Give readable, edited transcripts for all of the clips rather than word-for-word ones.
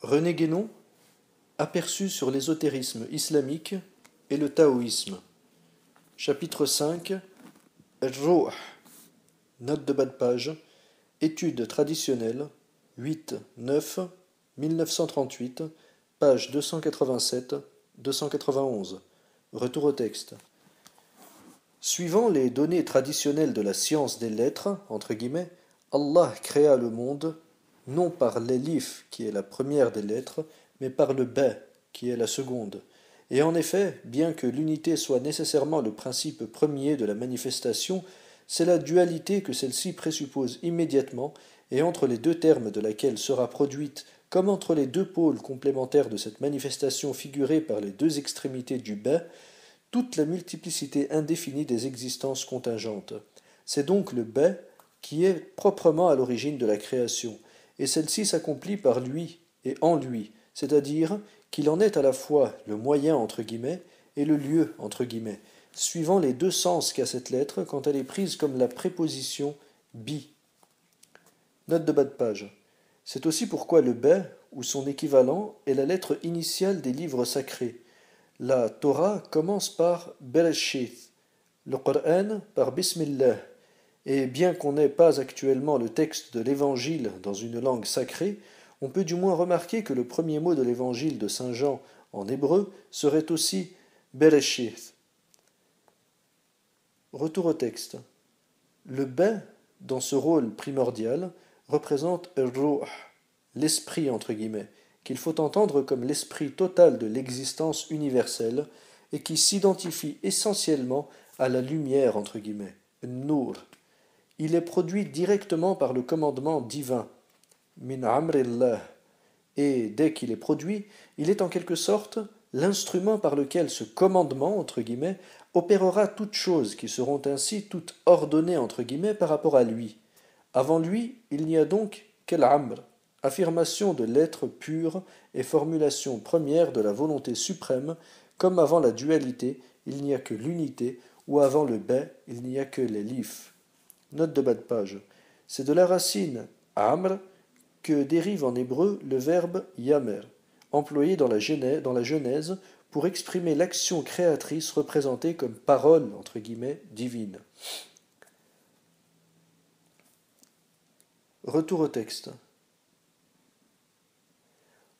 René Guénon, aperçu sur l'ésotérisme islamique et le taoïsme. Chapitre 5. Al-Ruh. Note de bas de page. Études traditionnelles. 8-9 1938. Page 287-291. Retour au texte. Suivant les données traditionnelles de la science des lettres, entre guillemets, Allah créa le monde non par l'élif qui est la première des lettres, mais par le ba qui est la seconde. Et en effet, bien que l'unité soit nécessairement le principe premier de la manifestation, c'est la dualité que celle-ci présuppose immédiatement, et entre les deux termes de laquelle sera produite, comme entre les deux pôles complémentaires de cette manifestation figurée par les deux extrémités du ba, toute la multiplicité indéfinie des existences contingentes. C'est donc le ba qui est proprement à l'origine de la création, et celle-ci s'accomplit par lui et en lui, c'est-à-dire qu'il en est à la fois le moyen entre guillemets et le lieu entre guillemets, suivant les deux sens qu'a cette lettre quand elle est prise comme la préposition bi. Note de bas de page. C'est aussi pourquoi le ba, ou son équivalent, est la lettre initiale des livres sacrés. La Torah commence par Bereshith, le Coran par Bismillah, et bien qu'on n'ait pas actuellement le texte de l'Évangile dans une langue sacrée, on peut du moins remarquer que le premier mot de l'Évangile de Saint Jean en hébreu serait aussi Bereshith. Retour au texte. Le ba, dans ce rôle primordial, représente Ruh, l'esprit entre guillemets, qu'il faut entendre comme l'esprit total de l'existence universelle et qui s'identifie essentiellement à la lumière entre guillemets, Nour. Il est produit directement par le commandement divin, min amrillah, et dès qu'il est produit, il est en quelque sorte l'instrument par lequel ce commandement entre guillemets opérera toutes choses qui seront ainsi toutes ordonnées entre guillemets par rapport à lui. Avant lui, il n'y a donc qu'al-amr, affirmation de l'être pur et formulation première de la volonté suprême, comme avant la dualité, il n'y a que l'unité, ou avant le ba, il n'y a que l'élif. Note de bas de page. C'est de la racine amr que dérive en hébreu le verbe yamer, employé dans la Genèse pour exprimer l'action créatrice représentée comme parole entre guillemets divine. Retour au texte.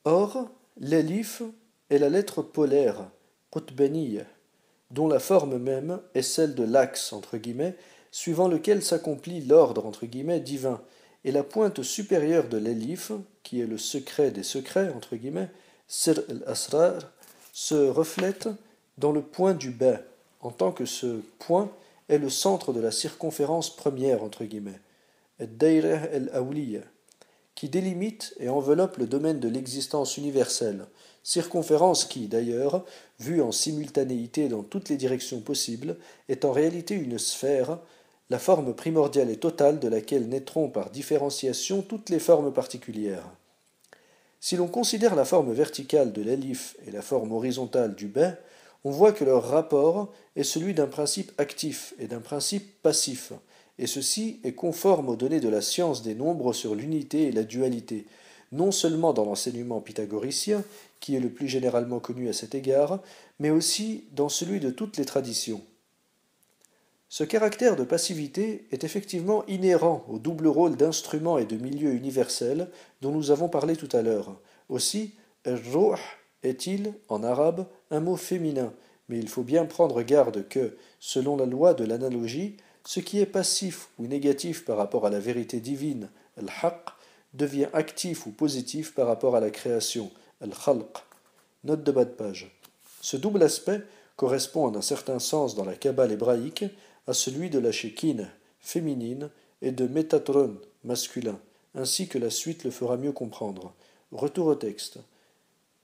Or, l'élif est la lettre polaire, qutbaniyya, dont la forme même est celle de l'axe entre guillemets, suivant lequel s'accomplit l'ordre entre guillemets divin, et la pointe supérieure de l'élif, qui est le secret des secrets entre guillemets, sir al-asrar, se reflète dans le point du ba, en tant que ce point est le centre de la circonférence première entre guillemets, ad-dayrah al-awliya, qui délimite et enveloppe le domaine de l'existence universelle, circonférence qui, d'ailleurs, vue en simultanéité dans toutes les directions possibles, est en réalité une sphère, la forme primordiale et totale de laquelle naîtront par différenciation toutes les formes particulières. Si l'on considère la forme verticale de l'élif et la forme horizontale du ba, on voit que leur rapport est celui d'un principe actif et d'un principe passif, et ceci est conforme aux données de la science des nombres sur l'unité et la dualité, non seulement dans l'enseignement pythagoricien, qui est le plus généralement connu à cet égard, mais aussi dans celui de toutes les traditions. Ce caractère de passivité est effectivement inhérent au double rôle d'instrument et de milieu universel dont nous avons parlé tout à l'heure. Aussi, Ruh est-il, en arabe, un mot féminin, mais il faut bien prendre garde que, selon la loi de l'analogie, ce qui est passif ou négatif par rapport à la vérité divine, al-haq, devient actif ou positif par rapport à la création, al-khalq. Note de bas de page. Ce double aspect correspond en un certain sens dans la Kabbale hébraïque à celui de la Shekinah, féminine, et de Métatron, masculin, ainsi que la suite le fera mieux comprendre. Retour au texte.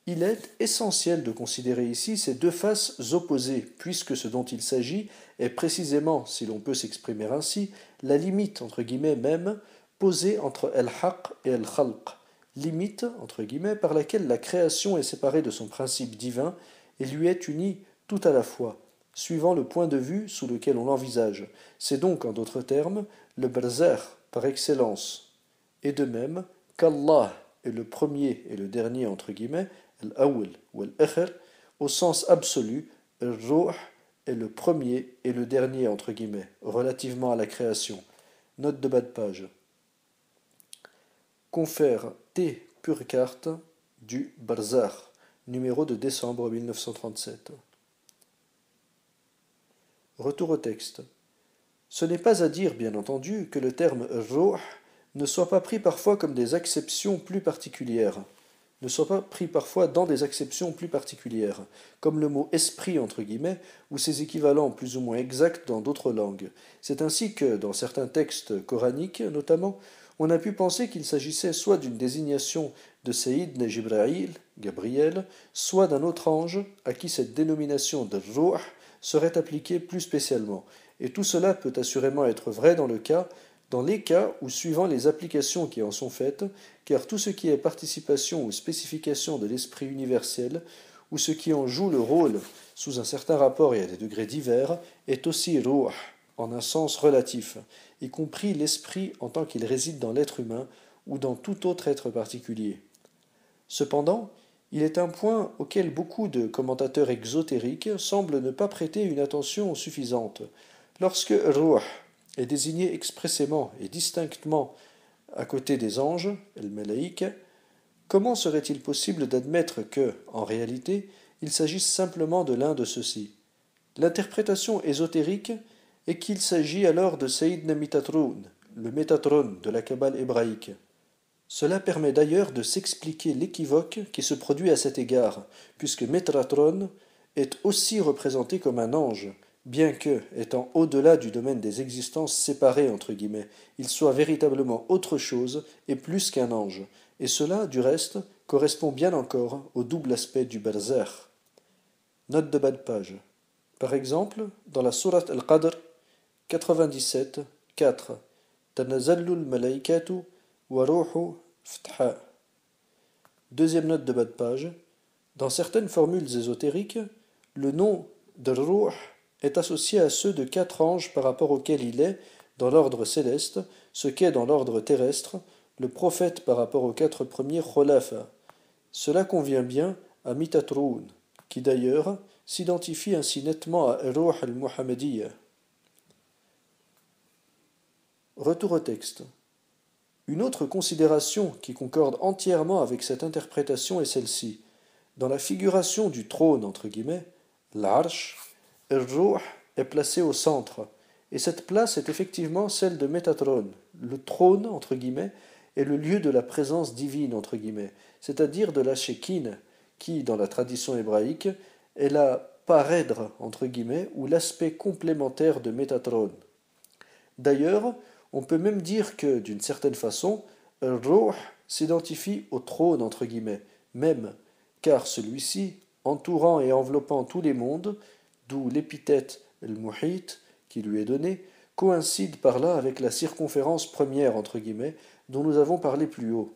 Il est essentiel de considérer ici ces deux faces opposées, puisque ce dont il s'agit est précisément, si l'on peut s'exprimer ainsi, la limite entre guillemets même posée entre al-haq et al-khalq, limite entre guillemets par laquelle la création est séparée de son principe divin et lui est unie tout à la fois, suivant le point de vue sous lequel on l'envisage. C'est donc, en d'autres termes, le barzakh par excellence. Et de même qu'Allah, est le premier et le dernier entre guillemets, al-awwal ou al-akhir, au sens absolu, al-ruh est le premier et le dernier entre guillemets, relativement à la création. Note de bas de page. Confère T. Purcart du Barzakh, numéro de décembre 1937. Retour au texte. Ce n'est pas à dire, bien entendu, que le terme ruh ne soit pas pris parfois comme des acceptions plus particulières, ne soit pas pris parfois dans des acceptions plus particulières, comme le mot esprit entre guillemets, ou ses équivalents plus ou moins exacts dans d'autres langues. C'est ainsi que, dans certains textes coraniques notamment, on a pu penser qu'il s'agissait soit d'une désignation de Sayyidna Jibra'il, Gabriel, soit d'un autre ange à qui cette dénomination de ruh serait appliquée plus spécialement. Et tout cela peut assurément être vrai dans les cas où, suivant les applications qui en sont faites, car tout ce qui est participation ou spécification de l'esprit universel, ou ce qui en joue le rôle sous un certain rapport et à des degrés divers, est aussi ruh, en un sens relatif, y compris l'esprit en tant qu'il réside dans l'être humain ou dans tout autre être particulier. Cependant, il est un point auquel beaucoup de commentateurs exotériques semblent ne pas prêter une attention suffisante. Lorsque ruh est désigné expressément et distinctement à côté des anges, el-Malaïk, comment serait-il possible d'admettre que, en réalité, il s'agisse simplement de l'un de ceux-ci? L'interprétation ésotérique est qu'il s'agit alors de Sayyidna Métatron, le Métatron de la Kabbale hébraïque. Cela permet d'ailleurs de s'expliquer l'équivoque qui se produit à cet égard, puisque Métatron est aussi représenté comme un ange, bien que, étant au-delà du domaine des existences séparées entre guillemets, il soit véritablement autre chose et plus qu'un ange, et cela, du reste, correspond bien encore au double aspect du Barzakh. Note de bas de page. Par exemple, dans la sourate Al-Qadr 97, 4, Tanazallu al-malaikatu wa ruhu ftha. Deuxième note de bas de page. Dans certaines formules ésotériques, le nom de Ruh est associé à ceux de 4 anges par rapport auxquels il est, dans l'ordre céleste, ce qu'est dans l'ordre terrestre, le prophète par rapport aux 4 premiers Khulafa. Cela convient bien à Métatron, qui d'ailleurs s'identifie ainsi nettement à Ruh al-Muhammadiyya. Retour au texte. Une autre considération qui concorde entièrement avec cette interprétation est celle-ci. Dans la figuration du trône, entre guillemets, l'arche, Ruh est placé au centre, et cette place est effectivement celle de Métatron. Le trône, entre guillemets, est le lieu de la présence divine, entre guillemets, c'est-à-dire de la Shekinah, qui, dans la tradition hébraïque, est la parèdre, entre guillemets, ou l'aspect complémentaire de Métatron. D'ailleurs, on peut même dire que, d'une certaine façon, Ruh s'identifie au trône, entre guillemets, même, car celui-ci, entourant et enveloppant tous les mondes, d'où l'épithète el-Muhit qui lui est donnée, coïncide par là avec la circonférence première, entre guillemets, dont nous avons parlé plus haut.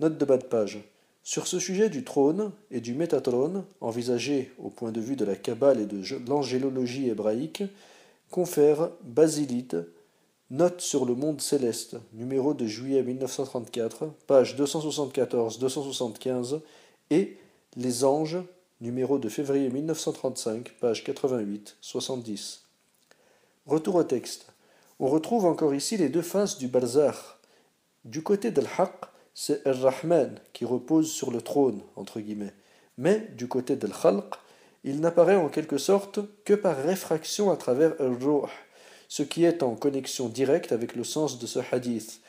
Note de bas de page. Sur ce sujet du trône et du Métatron, envisagé au point de vue de la Kabbale et de l'angélologie hébraïque, confère Basilide, Note sur le monde céleste, numéro de juillet 1934, pages 274-275, et Les anges, numéro de février 1935, page 88-70. Retour au texte. On retrouve encore ici les deux faces du Barzakh. Du côté d'Al-Haqq, c'est Ar-Rahman qui repose sur le trône, entre guillemets. Mais du côté d'Al-Khalq, il n'apparaît en quelque sorte que par réfraction à travers Ar-Ruh, ce qui est en connexion directe avec le sens de ce hadith.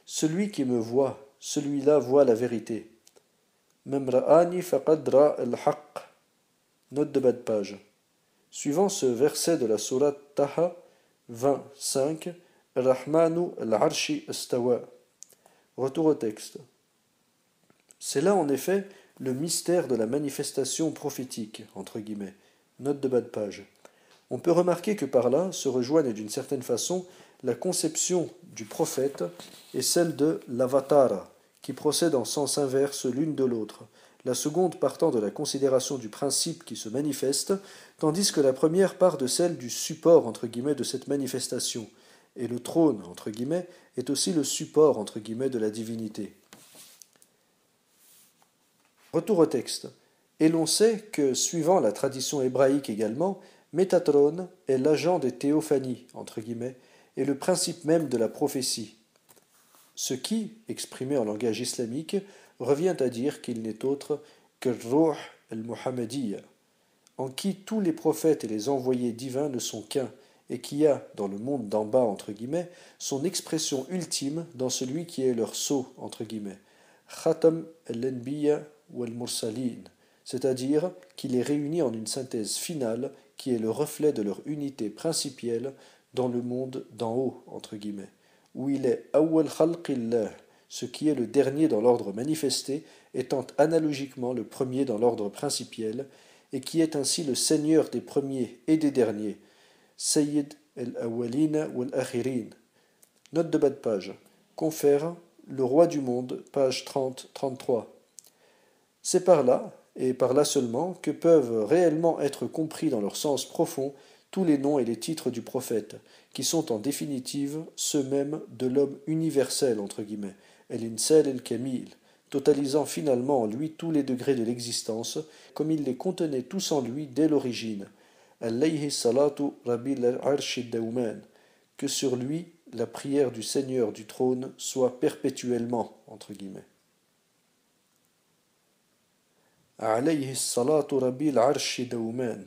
Celui qui me voit, celui-là voit la vérité. Memra'ani faqad ra al-haqq. Note de bas de page. Suivant ce verset de la sourate Taha 25, Rahmanu al-arshi astawa. Retour au texte. C'est là en effet le mystère de la manifestation prophétique, entre guillemets. Note de bas de page. On peut remarquer que par là se rejoignent d'une certaine façon la conception du prophète et celle de l'avatara, qui procèdent en sens inverse l'une de l'autre, la seconde partant de la considération du principe qui se manifeste, tandis que la première part de celle du support entre guillemets de cette manifestation, et le trône entre guillemets est aussi le support entre guillemets de la divinité. Retour au texte. Et l'on sait que, suivant la tradition hébraïque également, Métatron est l'agent des théophanies, entre guillemets, et le principe même de la prophétie. Ce qui, exprimé en langage islamique, revient à dire qu'il n'est autre que Ruh al-Muhammadiyya, en qui tous les prophètes et les envoyés divins ne sont qu'un, et qui a, dans le monde d'en bas, entre guillemets, son expression ultime dans celui qui est leur sceau, entre guillemets, Khatam al-Anbiya wal-Mursalin, c'est-à-dire qu'il est réuni en une synthèse finale qui est le reflet de leur unité principielle dans le monde d'en haut, entre guillemets, où il est Awwal Khalqillah, ce qui est le dernier dans l'ordre manifesté, étant analogiquement le premier dans l'ordre principiel, et qui est ainsi le Seigneur des premiers et des derniers, Sayyid al-Awwalina wal-Akhirin. Note de bas de page. Confère Le roi du monde, page 30-33. C'est par là, et par là seulement, que peuvent réellement être compris dans leur sens profond tous les noms et les titres du prophète, qui sont en définitive ceux-mêmes de l'homme universel, entre guillemets, el-insal el-kamil, totalisant finalement en lui tous les degrés de l'existence, comme il les contenait tous en lui dès l'origine. Alayhi salatu rabbil arshi dauman, que sur lui la prière du Seigneur du trône soit perpétuellement, entre guillemets. Alayhi salatu rabbil arshi dauman.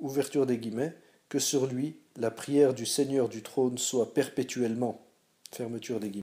Ouverture des guillemets, que sur lui la prière du Seigneur du trône soit perpétuellement. Fermeture des guillemets.